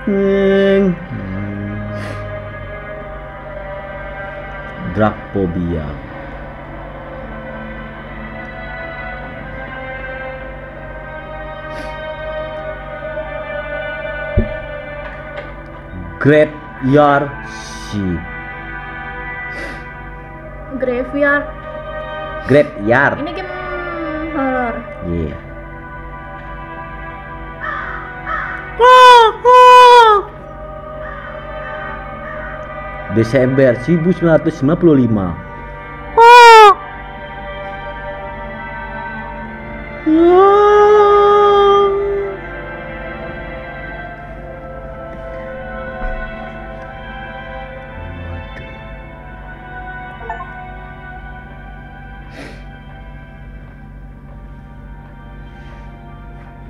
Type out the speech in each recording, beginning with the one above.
Drug phobia. Graveyard shift. Graveyard. Graveyard. Ini game horror. Iya. Desember 1995.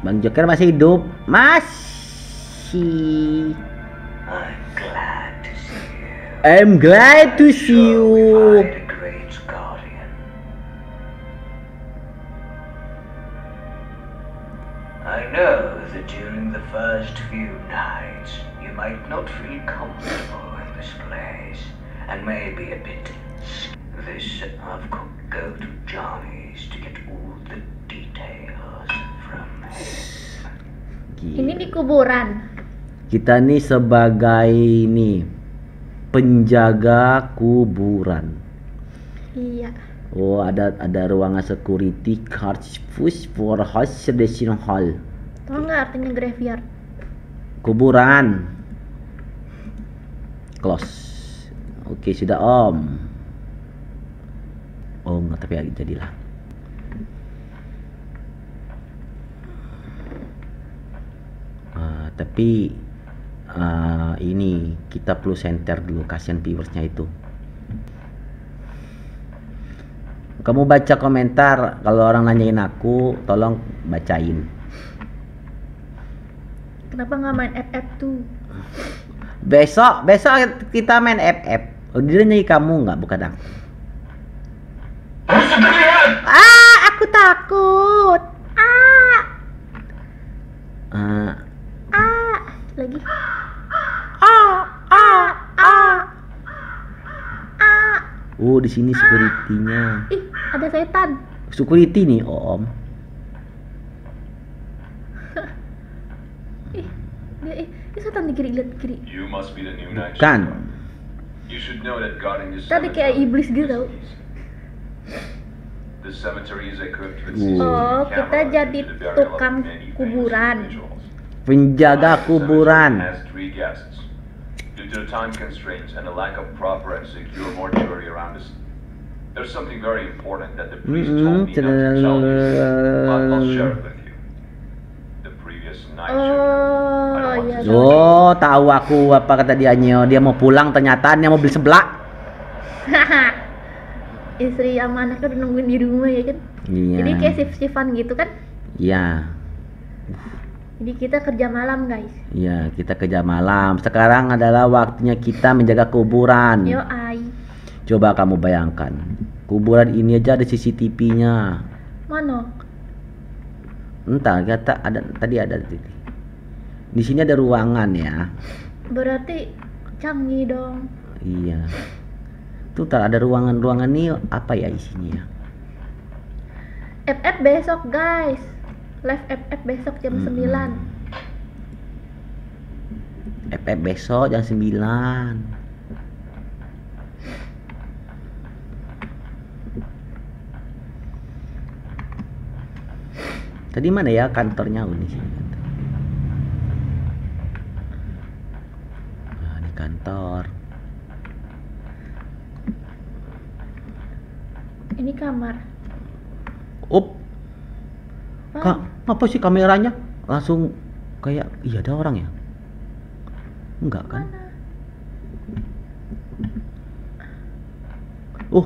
Bang Joker masih hidup? Masih. I'm glad to see you. I know that during the first few nights you might not feel comfortable in this place and may be a bit. This I've got to go to Johnny's to get all the details from him. Ini di kuburan. Kita nih sebagai penjaga kuburan. Iya. Oh, ada ruangan security cards push for observation hall. Tahu nggak artinya graveyard? Kuburan. Close. Oke, sudah Om. Oh, nggak, tapi jadilah. Tapi ini kita perlu center dulu, kasihan viewersnya itu. Kamu baca komentar, kalau orang nanyain aku, tolong bacain. Kenapa nggak main FF tuh? Besok kita main FF. Oh, dia nyanyi kamu nggak, bukan aku. Aku takut. Lagi. Oh, di sini security-nya. Ih, ada setan. Security nih, Om. Dia setan di kiri, lihat kiri. Bukan. Tadi kayak iblis gitu tau. Oh, kita jadi tukang kuburan. Penjaga kuburan. Due to the time constraints and a lack of proper and secure mortuary around us, there's something very important that the priest told me not to tell you, but I'll share it with you. The previous night Iya. Oh, tahu aku apa kata dia mau pulang, ternyata dia mau beli seblak. Istri sama anaknya udah nungguin di rumah ya kan? Iya. Jadi kayak shift-shiftan gitu kan? Iya. Jadi kita kerja malam guys. Iya, kita kerja malam. Sekarang adalah waktunya kita menjaga kuburan. Yo ai. Coba kamu bayangkan, kuburan ini aja ada CCTV-nya. Mana? Entah, tadi ada. Di sini ada ruangan ya. Berarti canggih dong. Iya. Tuh, ada ruangan ini apa ya isinya? FF besok guys. Live FF besok jam 9. FF besok jam 9. Tadi mana ya kantornya ini? Nah, di kantor. Ini kamar. Up. Kak, apa sih kameranya langsung kayak iya ada orang ya? Enggak kan? Mana? Oh,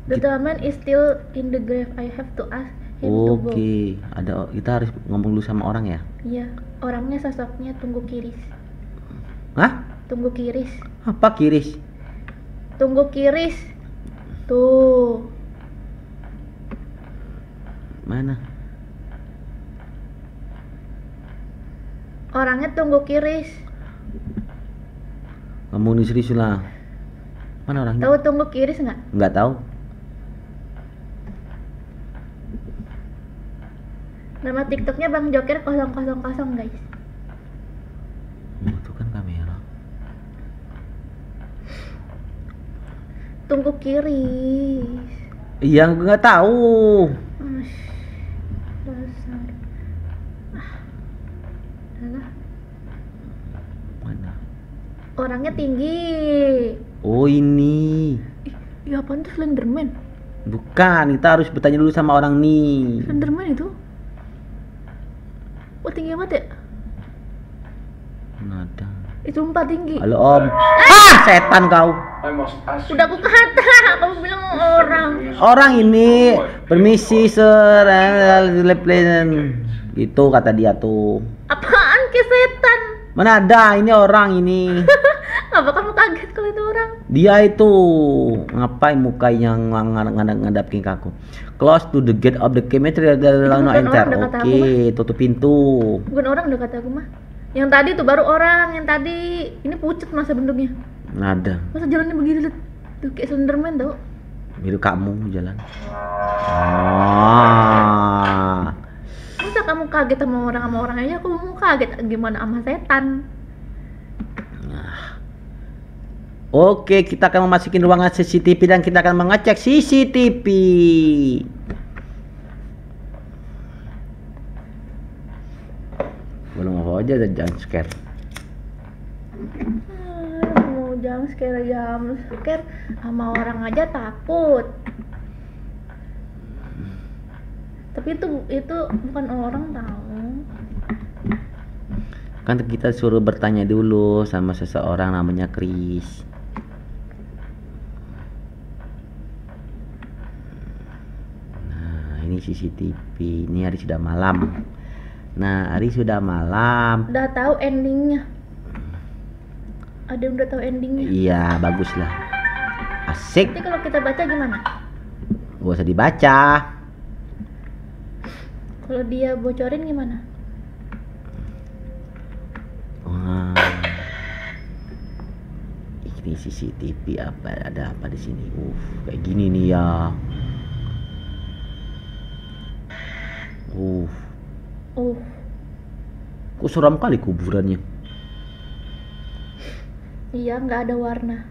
The man is still in the grave. I have to ask him to go. Oke, kita harus ngomong dulu sama orang ya? Iya, orangnya sosoknya tunggu kiris. Hah? Tunggu kiris. Apa kiris? Tunggu kiris. Tuh. Mana? Orangnya tunggu kiris. Kamu ini serius lah. Mana orangnya? Tahu tunggu kiris nggak? Nggak tahu. Nama TikToknya Bang Joker 000 guys. Itu kan kamera. Tunggu kiris. Iya, nggak tahu. Dasar. Alah. Mana? Orangnya tinggi. Oh ini. Ya apaan tuh Slenderman? Bukan, kita harus bertanya dulu sama orang nih. Slenderman itu? Oh tinggi amat ya? Nada. Itu 4 tinggi. Halo Om. Setan kau. I must ask Udah aku kata, kamu bilang orang. Orang ini permisi sir. Itu kata dia tuh. Apaan ke setan? Mana ada, ini orang ini. Apa kamu kaget kalau itu orang? Dia itu ngapain mukanya ngadapin ke aku. Close to the gate of the cemetery adalah no bukan enter. orang, udah kata Oke, aku, tutup pintu. Bukan orang udah kata aku mah. Yang tadi tuh baru orang, yang tadi ini pucet masa bentuknya. Nada. Masa jalannya begini liat. Tuh kayak Slenderman tau. Mirip kamu jalan. Ah. Masa kamu kaget sama orang aja, aku mau kaget gimana sama setan. Oke, kita akan memasuki ruangan CCTV dan kita akan mengecek CCTV. Belum apa aja ada jump scare. Mau jam scare sama orang aja takut. Tapi itu bukan orang tahu. Kan kita suruh bertanya dulu sama seseorang namanya Chris. Nah, ini CCTV. Ini hari sudah malam. Nah, hari sudah malam. Udah tahu endingnya. Ada yang udah tahu endingnya. Iya, bagus lah. Asik. Nanti kalau kita baca gimana? Gak usah dibaca. Kalau dia bocorin gimana? Wah. Ini CCTV apa? Ada apa di sini? Kayak gini nih ya. Kok seram kali kuburannya? Iya, nggak ada warna.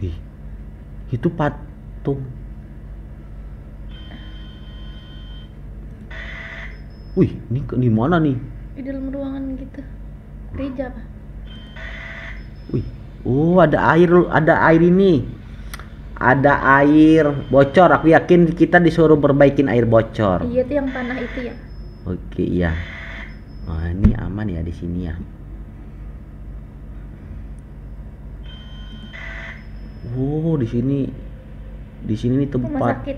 Ih, itu patung. Wih, ini di mana nih? Di dalam ruangan gitu. Gereja apa? Wih, oh ada air ini. Ada air bocor. Aku yakin kita disuruh perbaikin air bocor. Iya tuh yang tanah itu ya. Oke, iya. Wah, ini aman ya di sini ya. Oh, di sini nih Rumah tempat. sakit.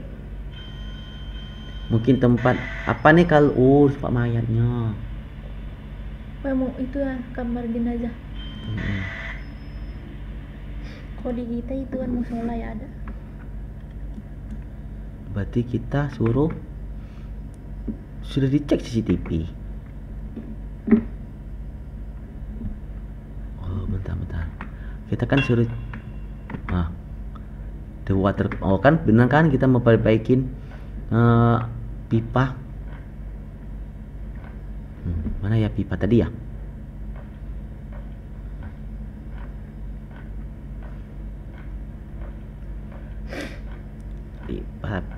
Mungkin tempat apa nih kalau tempat mayatnya. Memang itu ya kamar jenazah. Kalau di kita itu kan musola ya ada. Berarti kita suruh sudah dicek CCTV. Oh, bentar. Kita kan suruh the water. Oh kan benar kan kita mau perbaikin pipa. Mana ya pipa tadi ya?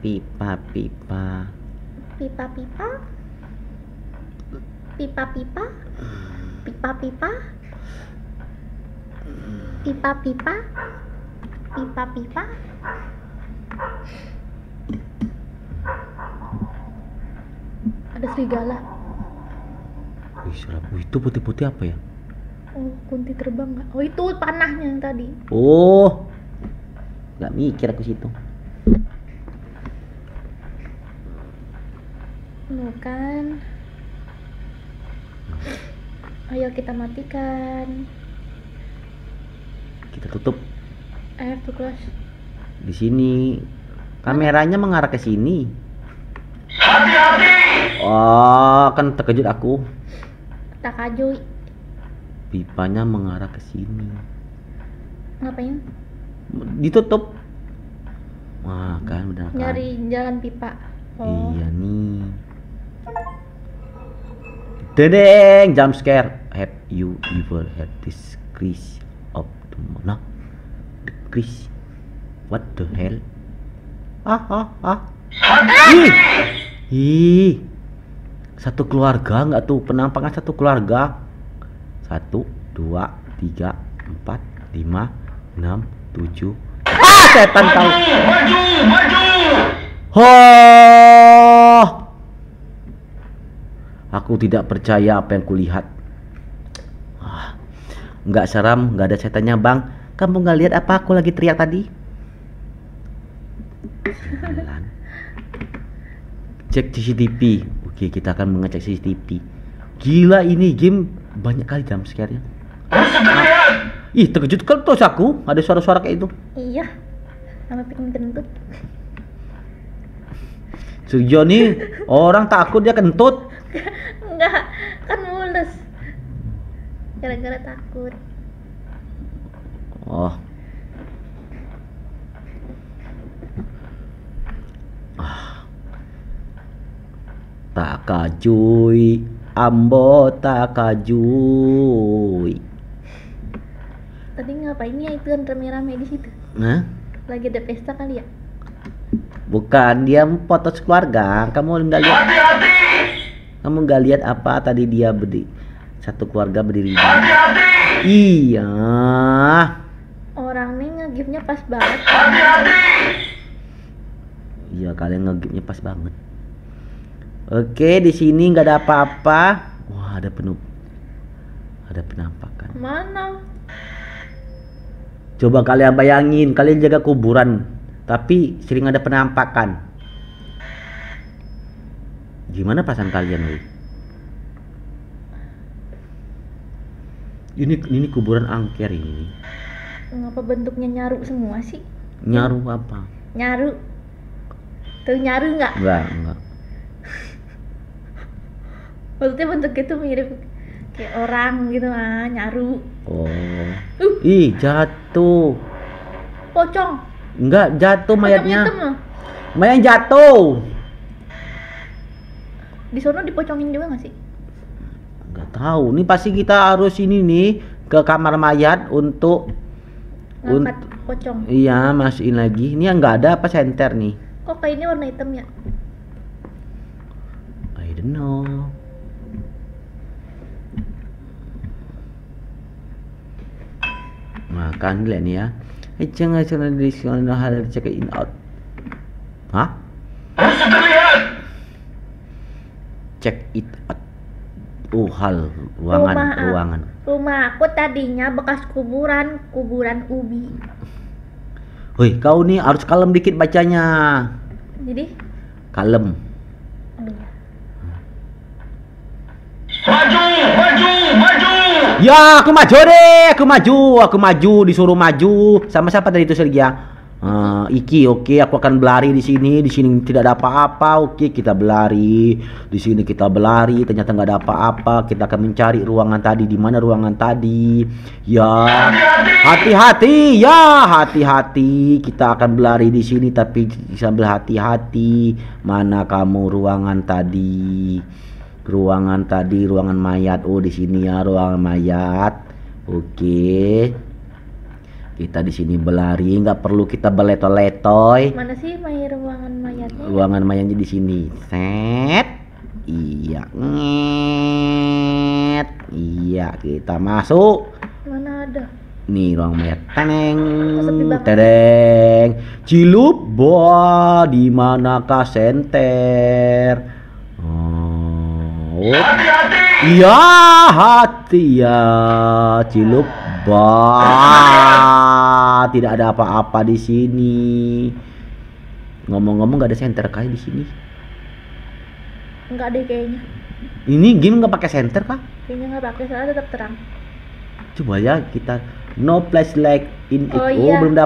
Pipa. Ada serigala. Wih, seram. Wih, itu putih-putih apa ya? Oh, kunti terbang nggak? Oh, itu panahnya yang tadi. Oh, nggak mikir aku situ. Kan. Ayo kita matikan. Kita tutup. I have to close. Di sini kameranya mengarah ke sini. Hati-hati! Oh, kan terkejut aku. Takajui. Pipanya mengarah ke sini. Ngapain? Ditutup. Wah, kan benar kan. Nyari jalan pipa. Oh. Iya nih. Dedeng, jump scare. Have you ever had this crease of the mana? The crease. What the hell? Ih. Satu keluarga nggak tuh, penampakan satu keluarga. 1, 2, 3, 4, 5, 6, 7. Setan kau. Aku tidak percaya apa yang kulihat. Nggak seram, nggak ada setannya bang. Kamu nggak lihat apa aku lagi teriak tadi? Cek CCTV. Oke, kita akan mengecek CCTV. Gila, ini game banyak kali jump scare-nya. Ih, terkejut kan terus aku. Ada suara-suara kayak itu. Iya. Sama bikin kentut. Suryo nih, orang takut dia kentut. Enggak, kan mulus. Gara-gara takut. Oh. Takajuy, ambo takajuy. Tadi ngapain ya itu kan rame-rame di situ? Nah, Lagi ada pesta kali ya? bukan, dia foto keluarga. Kamu nggak lihat? Kamu nggak lihat apa tadi dia berdiri? Satu keluarga berdiri. Iya. Orang nih nge-give-nya pas banget. Iya, kalian nge-game-nya pas banget. Oke, di sini nggak ada apa-apa. Wah, ada penampakan. Mana? Coba kalian bayangin, kalian jaga kuburan, tapi sering ada penampakan. Gimana perasaan kalian, Wi? Ini kuburan angker ini. Ngapa bentuknya nyaru semua sih? Nyaru apa? Nyaru. Tuh nyaru nggak? Enggak. Maksudnya bentuknya tuh mirip kayak orang gitu nyaru. Oh. Ih, jatuh. Pocong. Enggak, jatuh Pocong mayatnya. hitam loh. Mayat jatuh. Di sono dipocongin juga nggak sih? Enggak tahu. Ini pasti kita harus ini nih ke kamar mayat untuk Ngangkat pocong. Iya, masukin lagi. Ini yang nggak ada apa senter nih? Kok kayak ini warna hitam ya? I don't know. Makan dulu nih ya. Jangan hal check in out. Hah? Check it out. Ruangan. Rumah aku tadinya bekas kuburan ubi. Woi, kau nih harus kalem dikit bacanya. Jadi? Kalem. Oh iya. Maju! Ya, aku maju deh. Aku maju. Disuruh maju. Sama siapa tadi itu Sergia? Iki, oke. Aku akan berlari di sini. Di sini tidak ada apa-apa. Oke, kita berlari. Di sini kita berlari. Ternyata nggak ada apa-apa. Kita akan mencari ruangan tadi. Di mana ruangan tadi? Ya, hati-hati. Ya, hati-hati. Kita akan berlari di sini, tapi sambil hati-hati. Mana kamu ruangan tadi? Ruangan mayat. Oh, di sini ya ruangan mayat. Oke. Kita di sini berlari, nggak perlu kita berleto-letoy. Mana sih ruangan mayatnya? Ruangan mayatnya di sini. Set. Iya. Nget. Iya, kita masuk. Mana ada? Nih ruang mayat. Teneng. Sepi banget. Tereng. Cilup boa, di manakah senter? Iya, hati ya, Cilup bah. Tidak ada apa-apa di sini. Ngomong-ngomong nggak ada center kayak di sini. Enggak deh kayaknya. Ini game nggak pakai center kah? Kayaknya nggak pakai, soalnya tetap terang. Coba ya kita no flashlight in it. Oh, Oh, iya. belum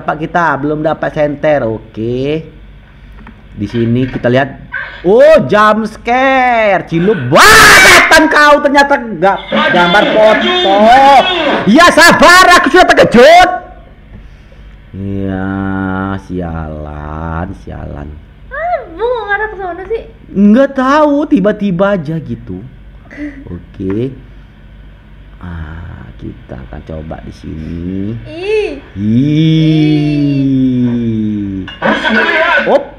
dapat center. Oke. Di sini kita lihat Oh, jump scare, Cilup. Wah, datang kau ternyata enggak gambar foto. Ya sabar, aku sudah terkejut. Iya, sialan. Bunga ngarah ke sana sih. Enggak tahu, tiba-tiba aja gitu. Oke. Kita akan coba di sini. Op.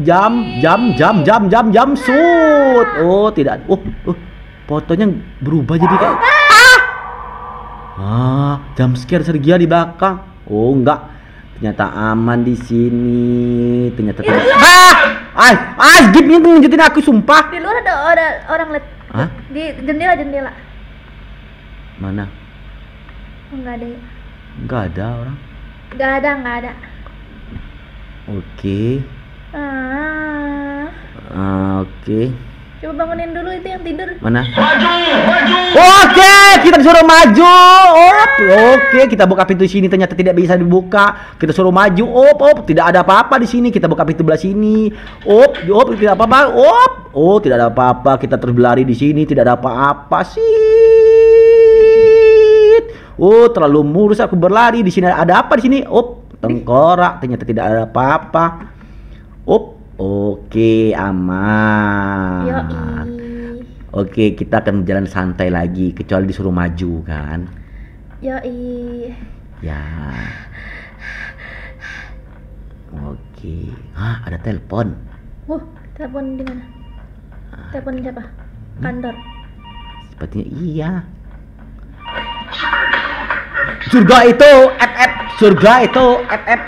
Jam shoot. Oh, tidak. Fotonya berubah jadi kayak jump scare Sergia di belakang. Oh, enggak. Ternyata aman di sini. Ternyata gipnya nunjukin aku sumpah. Di luar ada orang lihat. Hah? Di jendela. Mana? Oh, enggak ada ya. Enggak ada orang. Enggak ada. Oke. Oke. Coba bangunin dulu itu yang tidur. Mana? Oke, kita disuruh maju. Oke, kita buka pintu sini ternyata tidak bisa dibuka. Kita suruh maju. Tidak ada apa-apa di sini. Kita buka pintu belah sini. Tidak apa-apa. Tidak ada apa-apa. Kita terus berlari di sini, tidak ada apa-apa sih. Terlalu mulus aku berlari di sini. Ada apa di sini? Tengkorak. Ternyata tidak ada apa-apa. Oke, aman. Yoi. Oke, kita akan berjalan santai lagi kecuali disuruh maju kan. Yoi. Ya. Oke. Ada telepon. Telepon di mana? Telepon siapa? Kantor. Sepertinya iya. Surga itu FF.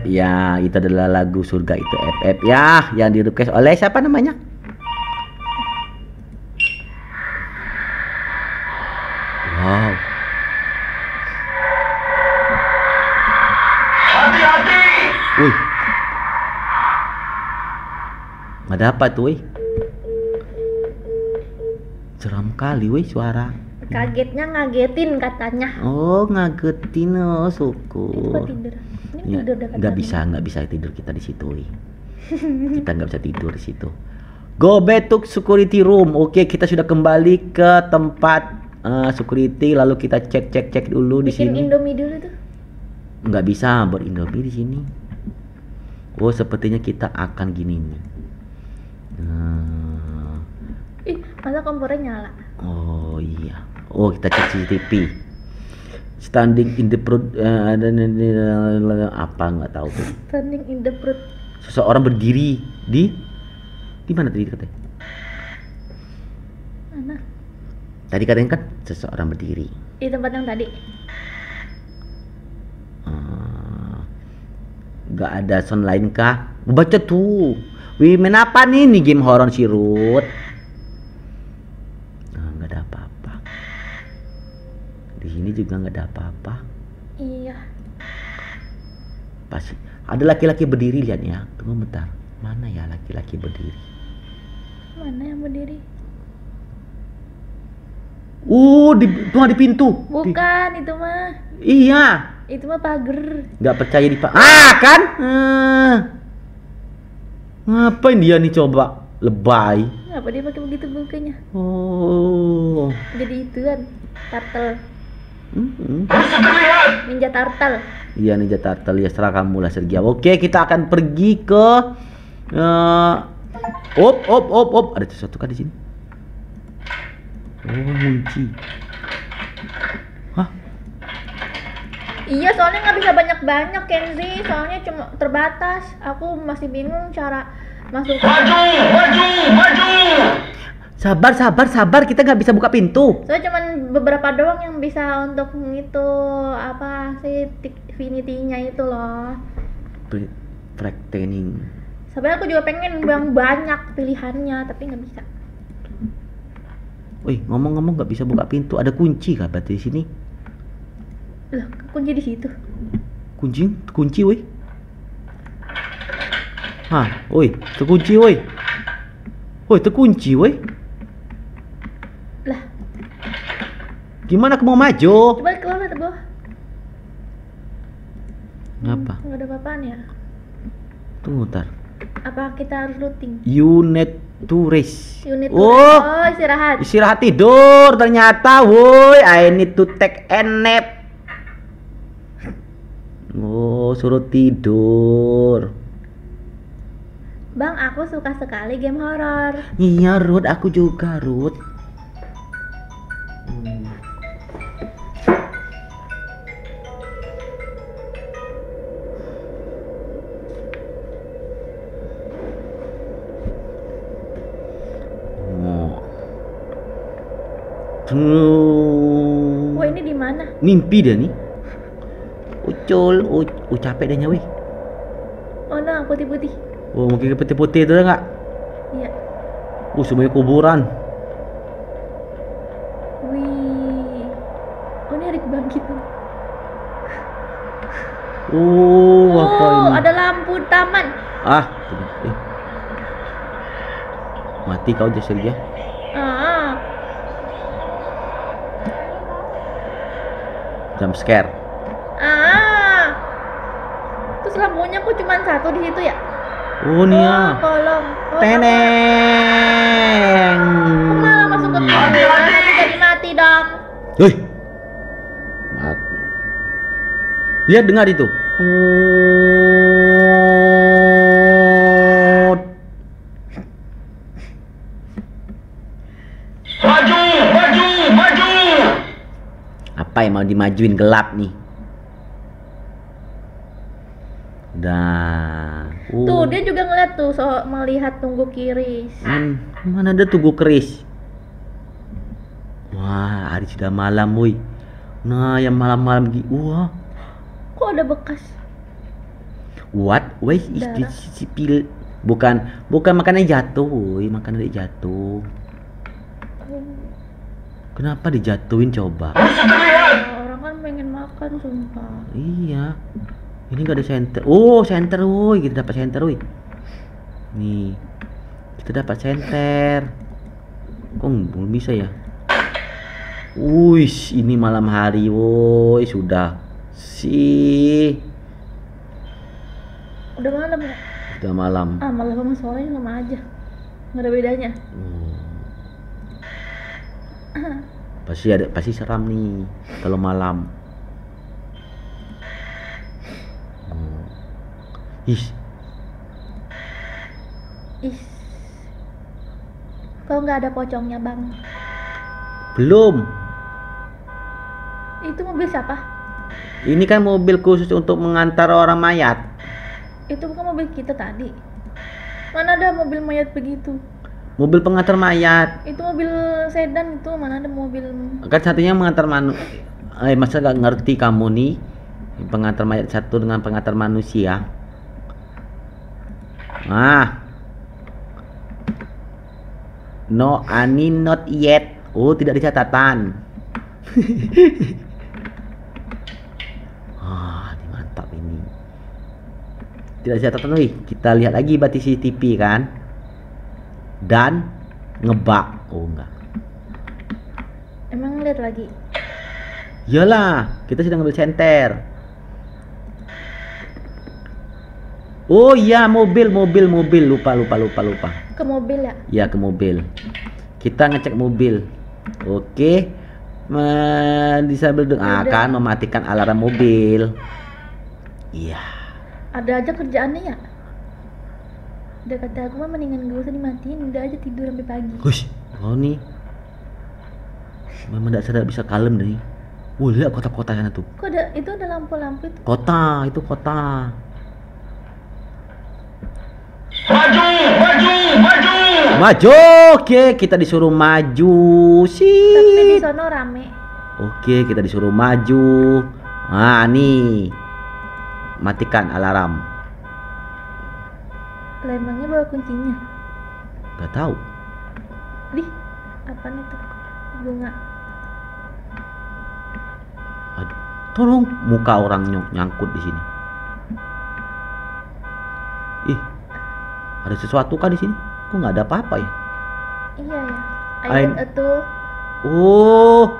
Ya, itu adalah lagu Surga itu FF ya, yang di request oleh siapa namanya? Wow. Hati-hati. Wih. Ada apa tuh, wih? Seram kali, wih, suara. Kagetnya ngagetin katanya. Oh, ngagetin, syukur. Coba tidur. Ini tidur dekat nggak bisa tidur kita di situ, wih. Kita nggak bisa tidur di situ. Go back to security room. Oke, kita sudah kembali ke tempat security, lalu kita cek dulu di Bikin sini. Indomie dulu tuh. Nggak bisa berindomie di sini. Oh, sepertinya kita akan gini nih. Masa kompornya nyala? Oh iya. Oh, kita cek CCTV. Standing in the front, apa nggak tahu tuh. Standing in the fruit. Seseorang berdiri di mana tadi katanya? Mana? Tadi katanya kan seseorang berdiri. Di tempat yang tadi. Nggak ada sound lain kah? Baca tuh. Wih, main apa nih? Nih game horor sirut. Nggak ada apa-apa. Di sini juga nggak ada apa-apa. Iya. Pasti ada laki-laki berdiri, lihat ya. Tunggu bentar. Mana ya laki-laki berdiri? Mana yang berdiri? Di pintu. Bukan, itu mah. Iya. Itu mah pagar. Nggak percaya di kan? Ngapain dia nih coba? Lebay. Apa dia pakai begitu bukanya? Oh. Jadi ituan, turtle. Musuh terlihat. Ninja turtle. Iya, Ninja Turtle, ya serah kamu lah Sergia. Oke, kita akan pergi ke Ada sesuatu kan di sini? Oh, kunci. Hah? Iya, soalnya nggak bisa banyak-banyak Kenzi. Soalnya cuma terbatas. Aku masih bingung cara masuk. Maju. Sabar, kita nggak bisa buka pintu. Soalnya cuma beberapa doang yang bisa untuk itu apa sih Infinity-nya itu loh. Training. Sebenarnya aku juga pengen yang banyak pilihannya, tapi nggak bisa. Wih, ngomong-ngomong nggak bisa buka pintu, ada kunci kah berarti di sini? Loh, kunci di situ. Kunci, wih. Wih, terkunci, wih. Terkunci, wih. Lah, Gimana aku mau maju? coba keluar lihat ke bawah. Ngapa? Nggak ada apa-apaan ya? Tunggu ntar. Apa kita harus looting? Unit turis. Unit Oh, oh, istirahat. istirahat tidur ternyata, woi. I need to take a nap. Oh, suruh tidur. Bang, aku suka sekali game horor. Iya, Ruth, aku juga, Ruth. Wah, ini di mana? Mimpi dia nih. Ucul, capek dah nyawi. Oh no, putih-putih. Oh, mungkin ke putih-putih itu dah enggak? Iya. Semuanya kuburan. Wih. Oh, ini hari kebangkitan. Apa ini? Ada lampu taman. Ah, tidak. Mati kau Jasir ya. Ah. Jump scare. Terus lampunya kok cuma satu di situ ya? Oh, nih ya. Kolom. Teneng. Kok malah masuk ke kolom? Nanti jadi mati dong. Hei. Lihat, dengar itu. Maju, maju, maju. Apa yang mau dimajuin, gelap nih. Dah. Tuh, dia juga ngeliat tuh, melihat tunggu kiri. Mana ada tunggu keris? Wah, hari sudah malam, woi. Nah, yang malam-malam wah. Kok ada bekas? What? Why is Darah. this sipil? Bukan makanan jatuh, woi. Makanan dia jatuh. Kenapa dijatuhin coba? Orang kan pengen makan, sumpah. Iya. Ini gak ada center. Oh, center, woi. Kita dapat center, woi. Nih. Kita dapat center. Kok belum bisa ya? Wih, ini malam hari, woi. Sudah sih. Udah malam ya? Udah malam. Malam sama sore sama aja. Nggak ada bedanya. Pasti seram nih kalau malam. Ih, Kok nggak ada pocongnya, Bang? belum. Itu mobil siapa? Ini kan mobil khusus untuk mengantar orang mayat. Itu bukan mobil kita tadi. Mana ada mobil mayat begitu? Mobil pengantar mayat. Itu mobil sedan itu, mana ada mobil. Kan satunya mengantar masa gak ngerti kamu nih? Pengantar mayat satu dengan pengantar manusia. No, Ani not yet. Oh, tidak di catatan. Ini mantap ini. Tidak di catatan, wih. Kita lihat lagi berarti CCTV kan. Dan ngebak. Oh, enggak. Emang lihat lagi? Iyalah, kita sedang ngambil center. Oh iya, mobil. Lupa. Ke mobil ya? Ya, ke mobil. Kita ngecek mobil. Oke. Disable kan mematikan alarm mobil. Iya. Ada aja kerjaannya ya? Udah kata aku mah mendingan gak usah dimatiin, udah aja tidur sampai pagi. Hush. Oh nih. Memang tidak sadar bisa kalem nih. Lihat kota-kota sana tuh. Kok itu ada lampu-lampu itu? Kota, itu kota. Maju. Oke, kita disuruh maju sih. Tapi di sono rame. Oke, kita disuruh maju. Nih. Matikan alarm. Emangnya bawa kuncinya? Gak tahu. Apa nih tuh? Bunga. Aduh, tolong, muka orang nyangkut di sini. Ada sesuatu kah di sini? Kok nggak ada apa-apa ya? Iya ya. Ain. Ayat itu Oh,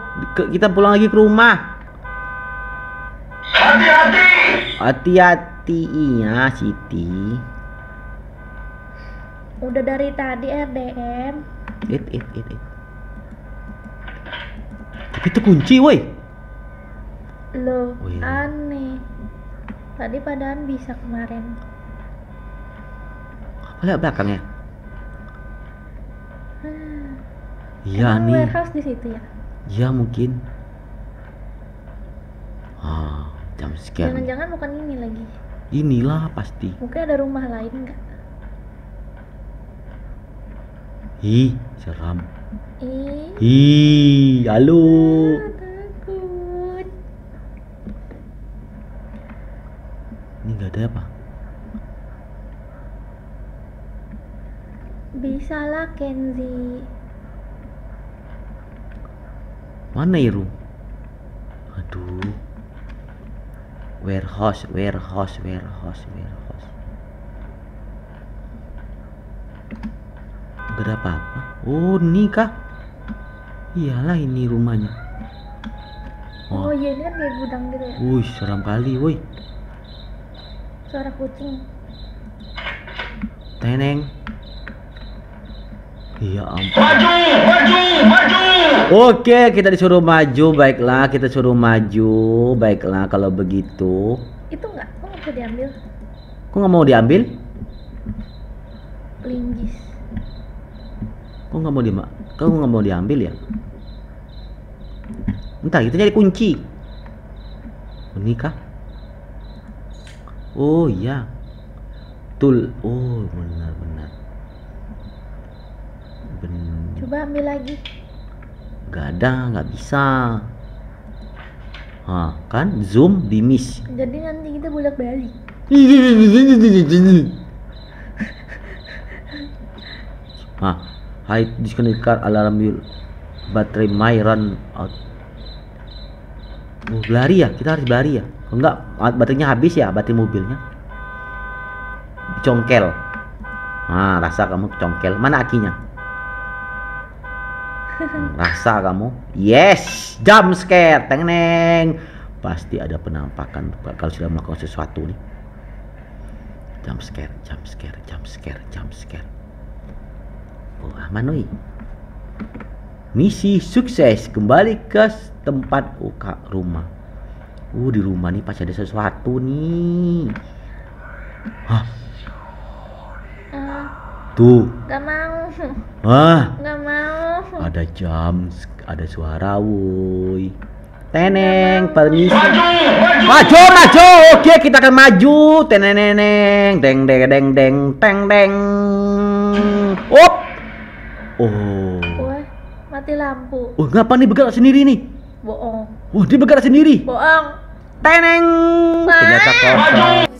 kita pulang lagi ke rumah. Hati-hati! Hati-hati, iya Siti. Udah dari tadi RDM. It. Tapi itu kunci, woi. Loh, Oh, iya. aneh. Tadi padahal bisa kemarin. Apa lihat belakangnya? Hmm. Iya Emang nih. warehouse di situ ya? Iya mungkin. Jam sekian. Jangan-jangan bukan ini lagi. Inilah pasti. Mungkin ada rumah lain nggak? Ih, seram. Ih, Halo. takut. Ini nggak ada apa? Bisa lah Kenzi. Mana Iru? Aduh. Warehouse. Gak ada apa-apa. Oh, ini kah? Iyalah ini rumahnya. Oh Wah. iya, ini kan kayak gudang gitu ya. Wih, seram kali, woi. Suara kucing. Teneng. Iya ampun. Maju! Oke, kita disuruh maju. Baiklah, kita suruh maju. Baiklah, kalau begitu. Itu nggak? Kok nggak bisa diambil? Kok nggak mau diambil? Linggis. Kok nggak mau diambil ya? Bentar, kita nyari kunci. Ini kah? Oh iya. Betul. Oh, benar. Coba ambil lagi. Gak ada, nggak bisa. Kan zoom di miss. Jadi nanti kita bolak-balik. Hide disconnect car alarm will battery my run out. Oh, berlari ya? Kita harus berlari ya? Kalau enggak baterainya habis ya, baterai mobilnya. Congkel. Rasa kamu congkel. Mana akinya? Rasa kamu. Yes, jump scare. Teneng. Pasti ada penampakan kalau sudah melakukan sesuatu nih. Jump scare. Oh, aman oi. Misi sukses, kembali ke tempat rumah. Di rumah nih pasti ada sesuatu nih. Tuh. Gak mau. Gak mau. Ada suara woi. Teneng, permisi. Maju! Maju. Oke, kita akan maju. Teneneng, deng. Op. Oh. Wah, mati lampu. Oh, ngapa nih bergerak sendiri nih? Bohong. Dia bergerak sendiri. Bohong. Teneng. Ternyata kosong.